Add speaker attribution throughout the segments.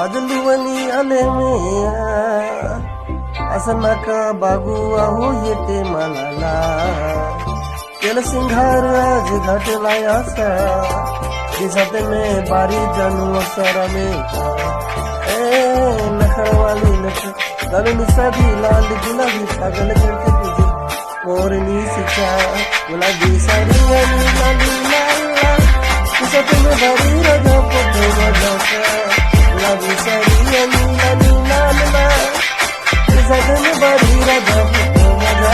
Speaker 1: आजलुवनी आले मेया असं नका बागू आहो येते मनाला केलं सिंगार आज घाटला असा दिसत में बारी जानू अक्षर में नखर वाली नख गलनी सभी लाल गुलाबी पागल करके तुझे मोरनी सिखा गुलाबी साड़ी वाली लाली लाला दिसत में बारी राजा पोते मजा गुलाबी साड़ी वाली लाली लाला दिसत में बारी राजा पोते मजा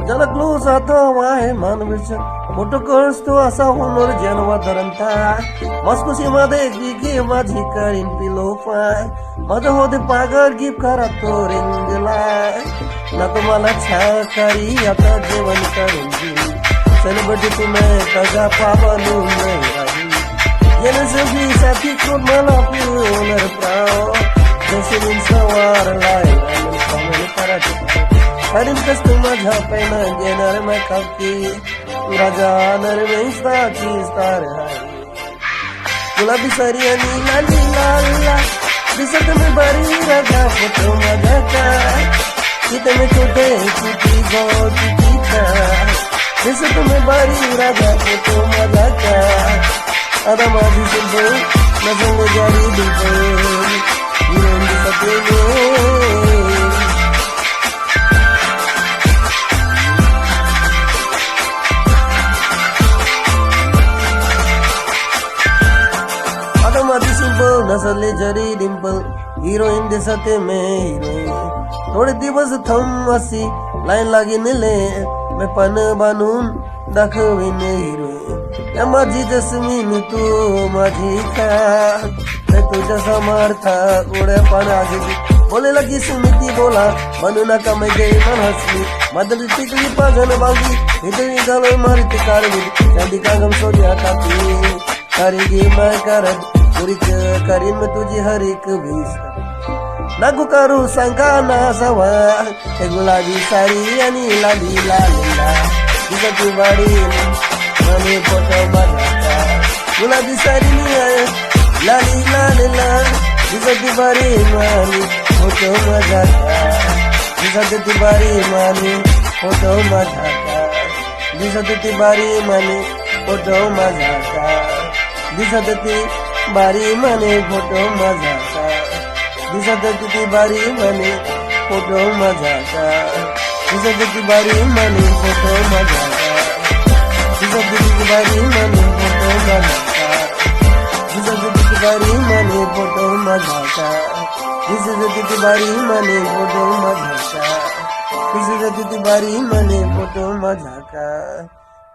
Speaker 1: जलकलो जातो आहे मानवीच मोठं कळतो असा होणार जन्मधरंता मस्कुशी मध्ये गिगे माझी करीन पिलो पाय माझं होते पागल गिफ करा तो रिंगलाय ना तुम्हाला छाकारी आता जेवण करून दिली सेलिब्रिटी तुम्ही तगा पावलू नाही येणं सगळी साथी कोण मला पिवणार प्राव जसे सवार लाय करायचे हरिम कस्तू माझ्या पैना घेणार मैं खाकी राजा नरमेशता चीजदार है गुलाबी सारी आणि लाली लाला दिसत में बारी राजा फोटो माझा का तिथे में छोटे चुकी गो चुकी का दिसत में बारी राजा फोटो माझा का आता माझी सिंपल नजंग जारी दिल हिरोइन दिसत में माझी सिंपल नसले जरी डिंपल हिरोइन दिसते में हिरोइन थोडे दिवस थम असी लाईन लागीन ले मैं पण बांधून दाखवीन हिरोइन या माझी जसमीन तू माझी का मैं तुझ्या समर्था उड्या पाण्याची बोलेला की सुमिती बोला म्हणू नका मैं गई मन हसली मदर टिकली पाजन बागी हिदवी गलो मारित कारवी चांदी कागम सोड्या टाकी करेगी मैं करत करीन में तुझी हर एक भीस नागू करू सांगा ना सवा हे गुलाबी साडी आणि लाली लालीला दिसती बारी मने फोटो माझा गुलाबी साडी लाली लालीला दिसती बारी मानी फोटो माझा दिसती बारी मानी फोटो माझा दिसती बारी मानी फोटो माझा दिसत ती बारी मने फोटो माझा दिसत ती बारी मने फोटो माझा दिसत ती बारी मने फोटो माझा दिसत ती बारी मने फोटो माझा दिसत ती बारी मने फोटो माझा दिसत ती बारी मने फोटो माझा दिसत ती बारी मने फोटो माझा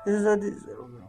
Speaker 1: दिसत